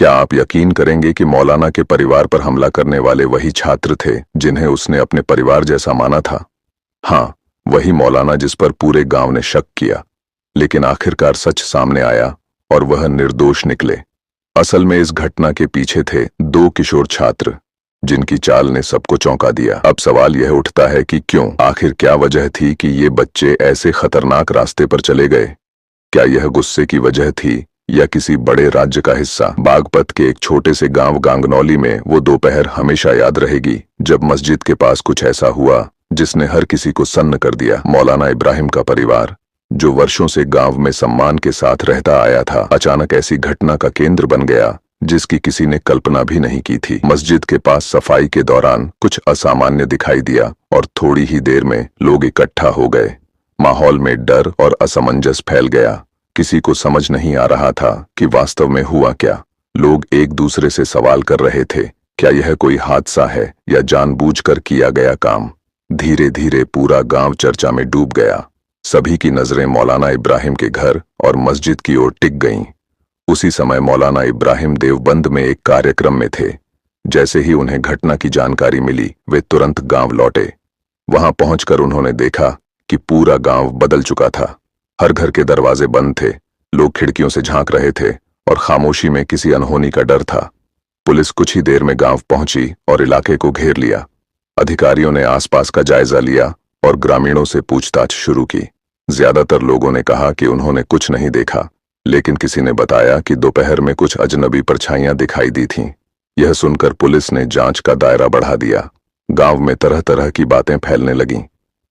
क्या आप यकीन करेंगे कि मौलाना के परिवार पर हमला करने वाले वही छात्र थे जिन्हें उसने अपने परिवार जैसा माना था? हाँ, वही मौलाना जिस पर पूरे गांव ने शक किया। लेकिन आखिरकार सच सामने आया और वह निर्दोष निकले। असल में इस घटना के पीछे थे दो किशोर छात्र जिनकी चाल ने सबको चौंका दिया। अब सवाल यह उठता है कि क्यों, आखिर क्या वजह थी कि ये बच्चे ऐसे खतरनाक रास्ते पर चले गए? क्या यह गुस्से की वजह थी या किसी बड़े राज्य का हिस्सा? बागपत के एक छोटे से गांव गांगनौली में वो दोपहर हमेशा याद रहेगी जब मस्जिद के पास कुछ ऐसा हुआ जिसने हर किसी को सन्न कर दिया। मौलाना इब्राहिम का परिवार, जो वर्षों से गांव में सम्मान के साथ रहता आया था, अचानक ऐसी घटना का केंद्र बन गया जिसकी किसी ने कल्पना भी नहीं की थी। मस्जिद के पास सफाई के दौरान कुछ असामान्य दिखाई दिया और थोड़ी ही देर में लोग इकट्ठा हो गए। माहौल में डर और असमंजस फैल गया। किसी को समझ नहीं आ रहा था कि वास्तव में हुआ क्या। लोग एक दूसरे से सवाल कर रहे थे, क्या यह कोई हादसा है या जानबूझकर किया गया काम? धीरे धीरे पूरा गांव चर्चा में डूब गया। सभी की नजरें मौलाना इब्राहिम के घर और मस्जिद की ओर टिक गईं। उसी समय मौलाना इब्राहिम देवबंद में एक कार्यक्रम में थे। जैसे ही उन्हें घटना की जानकारी मिली, वे तुरंत गांव लौटे। वहां पहुंचकर उन्होंने देखा कि पूरा गांव बदल चुका था। हर घर के दरवाजे बंद थे, लोग खिड़कियों से झांक रहे थे और खामोशी में किसी अनहोनी का डर था। पुलिस कुछ ही देर में गांव पहुंची और इलाके को घेर लिया। अधिकारियों ने आसपास का जायजा लिया और ग्रामीणों से पूछताछ शुरू की। ज्यादातर लोगों ने कहा कि उन्होंने कुछ नहीं देखा, लेकिन किसी ने बताया कि दोपहर में कुछ अजनबी परछाइयां दिखाई दी थीं। यह सुनकर पुलिस ने जांच का दायरा बढ़ा दिया। गांव में तरह तरह की बातें फैलने लगीं।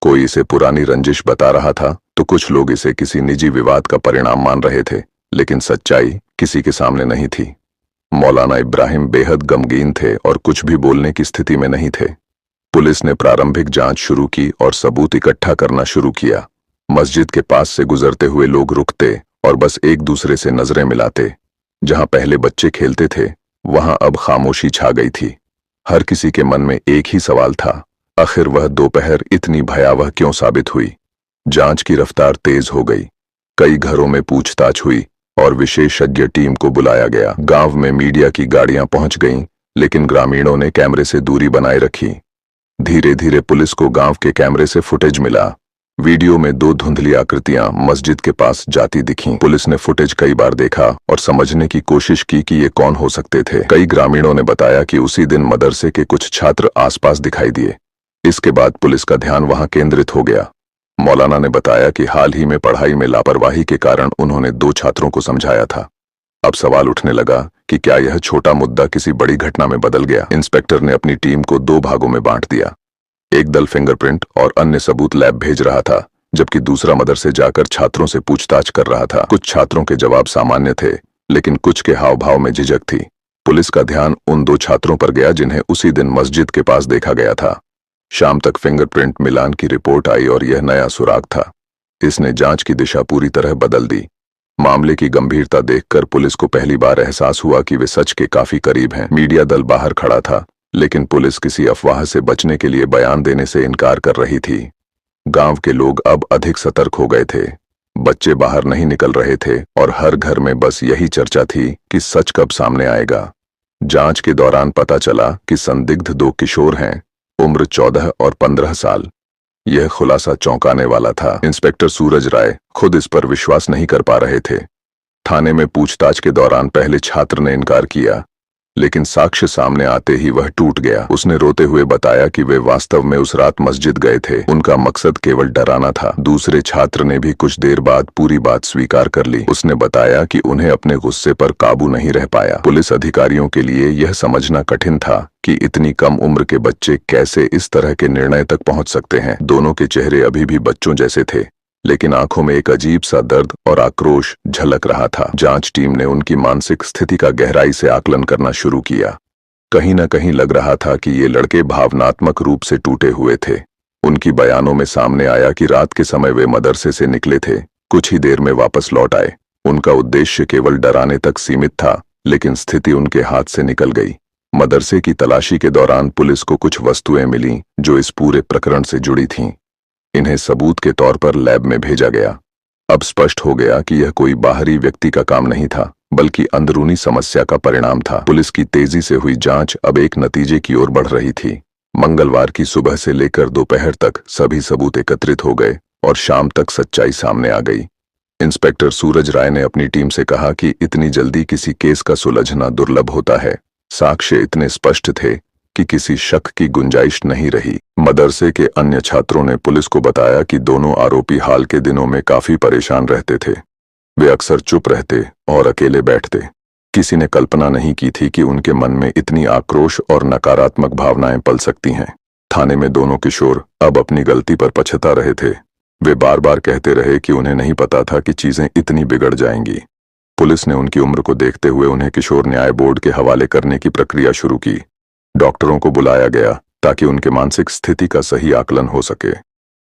कोई इसे पुरानी रंजिश बता रहा था तो कुछ लोग इसे किसी निजी विवाद का परिणाम मान रहे थे, लेकिन सच्चाई किसी के सामने नहीं थी। मौलाना इब्राहिम बेहद गमगीन थे और कुछ भी बोलने की स्थिति में नहीं थे। पुलिस ने प्रारंभिक जांच शुरू की और सबूत इकट्ठा करना शुरू किया। मस्जिद के पास से गुजरते हुए लोग रुकते और बस एक दूसरे से नजरें मिलाते। जहां पहले बच्चे खेलते थे, वहां अब खामोशी छा गई थी। हर किसी के मन में एक ही सवाल था, आखिर वह दोपहर इतनी भयावह क्यों साबित हुई? जांच की रफ्तार तेज हो गई। कई घरों में पूछताछ हुई और विशेषज्ञ टीम को बुलाया गया। गांव में मीडिया की गाड़ियां पहुंच गईं, लेकिन ग्रामीणों ने कैमरे से दूरी बनाए रखी। धीरे धीरे पुलिस को गांव के कैमरे से फुटेज मिला। वीडियो में दो धुंधली आकृतियां मस्जिद के पास जाती दिखीं। पुलिस ने फुटेज कई बार देखा और समझने की कोशिश की कि ये कौन हो सकते थे। कई ग्रामीणों ने बताया कि उसी दिन मदरसे के कुछ छात्र आसपास दिखाई दिए। इसके बाद पुलिस का ध्यान वहां केंद्रित हो गया। मौलाना ने बताया कि हाल ही में पढ़ाई में लापरवाही के कारण उन्होंने दो छात्रों को समझाया था। अब सवाल उठने लगा कि क्या यह छोटा मुद्दा किसी बड़ी घटना में बदल गया। इंस्पेक्टर ने अपनी टीम को दो भागों में बांट दिया। एक दल फिंगरप्रिंट और अन्य सबूत लैब भेज रहा था, जबकि दूसरा मदरसे जाकर छात्रों से पूछताछ कर रहा था। कुछ छात्रों के जवाब सामान्य थे, लेकिन कुछ के हाव भाव में झिझक थी। पुलिस का ध्यान उन दो छात्रों पर गया जिन्हें उसी दिन मस्जिद के पास देखा गया था। शाम तक फिंगरप्रिंट मिलान की रिपोर्ट आई और यह नया सुराग था। इसने जांच की दिशा पूरी तरह बदल दी। मामले की गंभीरता देखकर पुलिस को पहली बार एहसास हुआ कि वे सच के काफी करीब हैं। मीडिया दल बाहर खड़ा था, लेकिन पुलिस किसी अफवाह से बचने के लिए बयान देने से इनकार कर रही थी। गांव के लोग अब अधिक सतर्क हो गए थे। बच्चे बाहर नहीं निकल रहे थे और हर घर में बस यही चर्चा थी कि सच कब सामने आएगा। जांच के दौरान पता चला कि संदिग्ध दो किशोर हैं, उम्र 14 और 15 साल। यह खुलासा चौंकाने वाला था। इंस्पेक्टर सूरज राय खुद इस पर विश्वास नहीं कर पा रहे थे। थाने में पूछताछ के दौरान पहले छात्र ने इनकार किया, लेकिन साक्ष्य सामने आते ही वह टूट गया। उसने रोते हुए बताया कि वे वास्तव में उस रात मस्जिद गए थे। उनका मकसद केवल डराना था। दूसरे छात्र ने भी कुछ देर बाद पूरी बात स्वीकार कर ली। उसने बताया कि उन्हें अपने गुस्से पर काबू नहीं रह पाया। पुलिस अधिकारियों के लिए यह समझना कठिन था कि इतनी कम उम्र के बच्चे कैसे इस तरह के निर्णय तक पहुंच सकते हैं। दोनों के चेहरे अभी भी बच्चों जैसे थे, लेकिन आंखों में एक अजीब सा दर्द और आक्रोश झलक रहा था। जांच टीम ने उनकी मानसिक स्थिति का गहराई से आकलन करना शुरू किया। कहीं न कहीं लग रहा था कि ये लड़के भावनात्मक रूप से टूटे हुए थे। उनकी बयानों में सामने आया कि रात के समय वे मदरसे से निकले थे, कुछ ही देर में वापस लौट आए। उनका उद्देश्य केवल डराने तक सीमित था, लेकिन स्थिति उनके हाथ से निकल गई। मदरसे की तलाशी के दौरान पुलिस को कुछ वस्तुएं मिलीं जो इस पूरे प्रकरण से जुड़ी थीं। इन्हें सबूत के तौर पर लैब में भेजा गया। अब स्पष्ट हो गया कि यह कोई बाहरी व्यक्ति का काम नहीं था, बल्कि अंदरूनी समस्या का परिणाम था। पुलिस की तेजी से हुई जांच अब एक नतीजे की ओर बढ़ रही थी। मंगलवार की सुबह से लेकर दोपहर तक सभी सबूत एकत्रित हो गए और शाम तक सच्चाई सामने आ गई। इंस्पेक्टर सूरज राय ने अपनी टीम से कहा कि इतनी जल्दी किसी केस का सुलझना दुर्लभ होता है। साक्ष्य इतने स्पष्ट थे कि किसी शक की गुंजाइश नहीं रही। मदरसे के अन्य छात्रों ने पुलिस को बताया कि दोनों आरोपी हाल के दिनों में काफी परेशान रहते थे। वे अक्सर चुप रहते और अकेले बैठते। किसी ने कल्पना नहीं की थी कि उनके मन में इतनी आक्रोश और नकारात्मक भावनाएं पल सकती हैं। थाने में दोनों किशोर अब अपनी गलती पर पछता रहे थे। वे बार बार कहते रहे कि उन्हें नहीं पता था कि चीजें इतनी बिगड़ जाएंगी। पुलिस ने उनकी उम्र को देखते हुए उन्हें किशोर न्याय बोर्ड के हवाले करने की प्रक्रिया शुरू की। डॉक्टरों को बुलाया गया ताकि उनके मानसिक स्थिति का सही आकलन हो सके।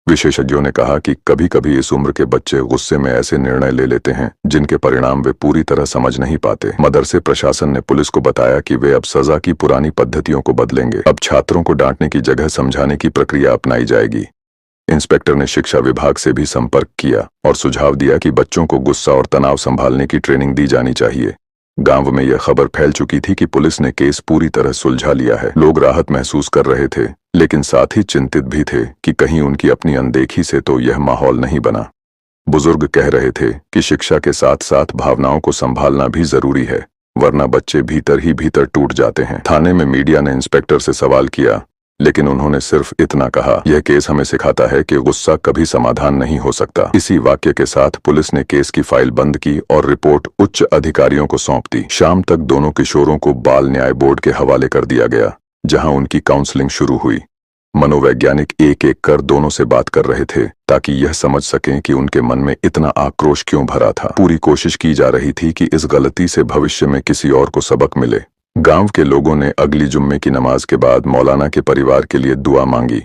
विशेषज्ञों ने कहा कि कभी कभी इस उम्र के बच्चे गुस्से में ऐसे निर्णय ले लेते हैं जिनके परिणाम वे पूरी तरह समझ नहीं पाते। मदरसे प्रशासन ने पुलिस को बताया कि वे अब सजा की पुरानी पद्धतियों को बदलेंगे। अब छात्रों को डांटने की जगह समझाने की प्रक्रिया अपनाई जाएगी। इंस्पेक्टर ने शिक्षा विभाग से भी संपर्क किया और सुझाव दिया कि बच्चों को गुस्सा और तनाव संभालने की ट्रेनिंग दी जानी चाहिए। गांव में यह खबर फैल चुकी थी कि पुलिस ने केस पूरी तरह सुलझा लिया है। लोग राहत महसूस कर रहे थे, लेकिन साथ ही चिंतित भी थे कि कहीं उनकी अपनी अनदेखी से तो यह माहौल नहीं बना। बुजुर्ग कह रहे थे कि शिक्षा के साथ साथ भावनाओं को संभालना भी जरूरी है, वरना बच्चे भीतर ही भीतर टूट जाते हैं। थाने में मीडिया ने इंस्पेक्टर से सवाल किया, लेकिन उन्होंने सिर्फ इतना कहा, यह केस हमें सिखाता है कि गुस्सा कभी समाधान नहीं हो सकता। इसी वाक्य के साथ पुलिस ने केस की फाइल बंद की और रिपोर्ट उच्च अधिकारियों को सौंप दी। शाम तक दोनों किशोरों को बाल न्याय बोर्ड के हवाले कर दिया गया, जहां उनकी काउंसलिंग शुरू हुई। मनोवैज्ञानिक एक एक कर दोनों से बात कर रहे थे ताकि यह समझ सकें कि उनके मन में इतना आक्रोश क्यों भरा था। पूरी कोशिश की जा रही थी कि इस गलती से भविष्य में किसी और को सबक मिले। गांव के लोगों ने अगली जुम्मे की नमाज के बाद मौलाना के परिवार के लिए दुआ मांगी।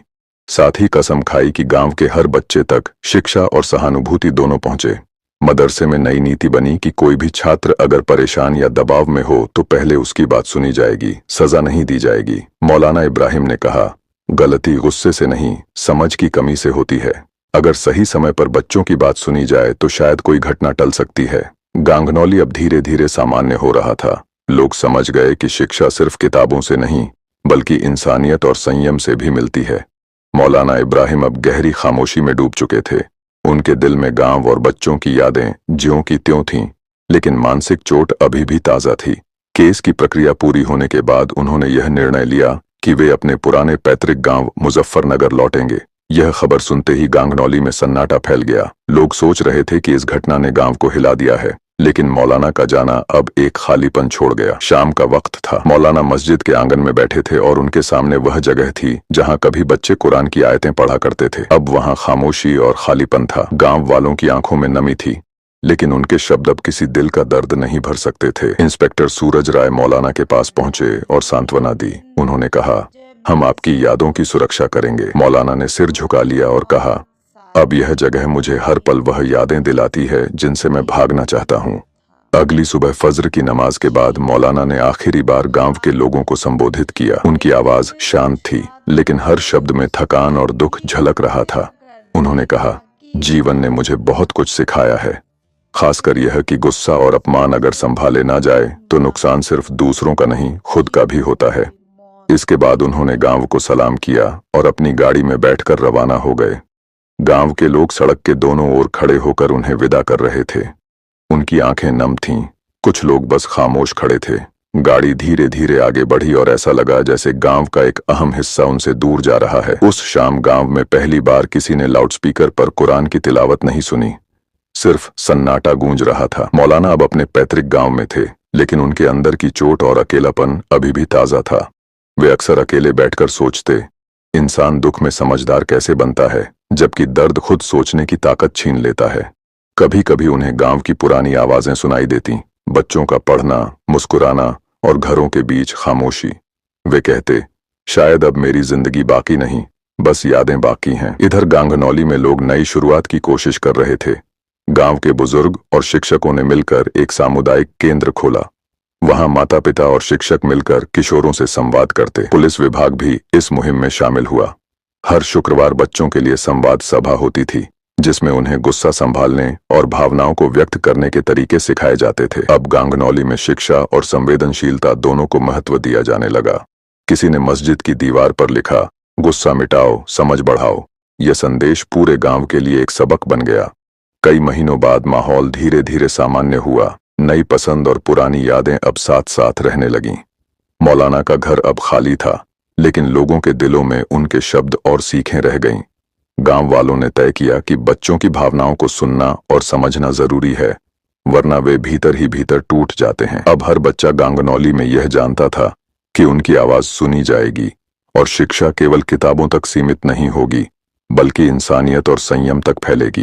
साथ ही कसम खाई कि गांव के हर बच्चे तक शिक्षा और सहानुभूति दोनों पहुंचे। मदरसे में नई नीति बनी कि कोई भी छात्र अगर परेशान या दबाव में हो तो पहले उसकी बात सुनी जाएगी, सजा नहीं दी जाएगी। मौलाना इब्राहिम ने कहा, गलती गुस्से से नहीं, समझ की कमी से होती है। अगर सही समय पर बच्चों की बात सुनी जाए तो शायद कोई घटना टल सकती है। गांगनौली अब धीरे धीरे सामान्य हो रहा था। लोग समझ गए कि शिक्षा सिर्फ किताबों से नहीं, बल्कि इंसानियत और संयम से भी मिलती है। मौलाना इब्राहिम अब गहरी खामोशी में डूब चुके थे। उनके दिल में गांव और बच्चों की यादें ज्यों की त्यों थीं, लेकिन मानसिक चोट अभी भी ताजा थी। केस की प्रक्रिया पूरी होने के बाद उन्होंने यह निर्णय लिया कि वे अपने पुराने पैतृक गांव मुजफ्फरनगर लौटेंगे। यह खबर सुनते ही गांगनौली में सन्नाटा फैल गया। लोग सोच रहे थे कि इस घटना ने गांव को हिला दिया है, लेकिन मौलाना का जाना अब एक खालीपन छोड़ गया। शाम का वक्त था। मौलाना मस्जिद के आंगन में बैठे थे और उनके सामने वह जगह थी जहां कभी बच्चे कुरान की आयतें पढ़ा करते थे। अब वहां खामोशी और खालीपन था। गांव वालों की आंखों में नमी थी, लेकिन उनके शब्द अब किसी दिल का दर्द नहीं भर सकते थे। इंस्पेक्टर सूरज राय मौलाना के पास पहुंचे और सांत्वना दी। उन्होंने कहा, हम आपकी यादों की सुरक्षा करेंगे। मौलाना ने सिर झुका लिया और कहा, अब यह जगह मुझे हर पल वह यादें दिलाती है जिनसे मैं भागना चाहता हूँ। अगली सुबह फज्र की नमाज के बाद मौलाना ने आखिरी बार गांव के लोगों को संबोधित किया। उनकी आवाज शांत थी, लेकिन हर शब्द में थकान और दुख झलक रहा था। उन्होंने कहा, जीवन ने मुझे बहुत कुछ सिखाया है, खासकर यह कि गुस्सा और अपमान अगर संभाले ना जाए तो नुकसान सिर्फ दूसरों का नहीं, खुद का भी होता है। इसके बाद उन्होंने गांव को सलाम किया और अपनी गाड़ी में बैठकर रवाना हो गए। गांव के लोग सड़क के दोनों ओर खड़े होकर उन्हें विदा कर रहे थे। उनकी आंखें नम थीं, कुछ लोग बस खामोश खड़े थे। गाड़ी धीरे धीरे आगे बढ़ी और ऐसा लगा जैसे गांव का एक अहम हिस्सा उनसे दूर जा रहा है। उस शाम गांव में पहली बार किसी ने लाउडस्पीकर पर कुरान की तिलावत नहीं सुनी, सिर्फ सन्नाटा गूंज रहा था। मौलाना अब अपने पैतृक गांव में थे, लेकिन उनके अंदर की चोट और अकेलापन अभी भी ताजा था। वे अक्सर अकेले बैठकर सोचते, इंसान दुख में समझदार कैसे बनता है जबकि दर्द खुद सोचने की ताकत छीन लेता है। कभी कभी उन्हें गांव की पुरानी आवाजें सुनाई देती, बच्चों का पढ़ना, मुस्कुराना और घरों के बीच खामोशी। वे कहते, शायद अब मेरी जिंदगी बाकी नहीं, बस यादें बाकी हैं। इधर गांगनौली में लोग नई शुरुआत की कोशिश कर रहे थे। गांव के बुजुर्ग और शिक्षकों ने मिलकर एक सामुदायिक केंद्र खोला। वहां माता पिता और शिक्षक मिलकर किशोरों से संवाद करते। पुलिस विभाग भी इस मुहिम में शामिल हुआ। हर शुक्रवार बच्चों के लिए संवाद सभा होती थी, जिसमें उन्हें गुस्सा संभालने और भावनाओं को व्यक्त करने के तरीके सिखाए जाते थे। अब गांगनौली में शिक्षा और संवेदनशीलता दोनों को महत्व दिया जाने लगा। किसी ने मस्जिद की दीवार पर लिखा, गुस्सा मिटाओ, समझ बढ़ाओ। यह संदेश पूरे गांव के लिए एक सबक बन गया। कई महीनों बाद माहौल धीरे धीरे सामान्य हुआ। नई पसंद और पुरानी यादें अब साथ साथ रहने लगीं। मौलाना का घर अब खाली था, लेकिन लोगों के दिलों में उनके शब्द और सीखें रह गईं। गांव वालों ने तय किया कि बच्चों की भावनाओं को सुनना और समझना जरूरी है, वरना वे भीतर ही भीतर टूट जाते हैं। अब हर बच्चा गांगनौली में यह जानता था कि उनकी आवाज सुनी जाएगी और शिक्षा केवल किताबों तक सीमित नहीं होगी, बल्कि इंसानियत और संयम तक फैलेगी।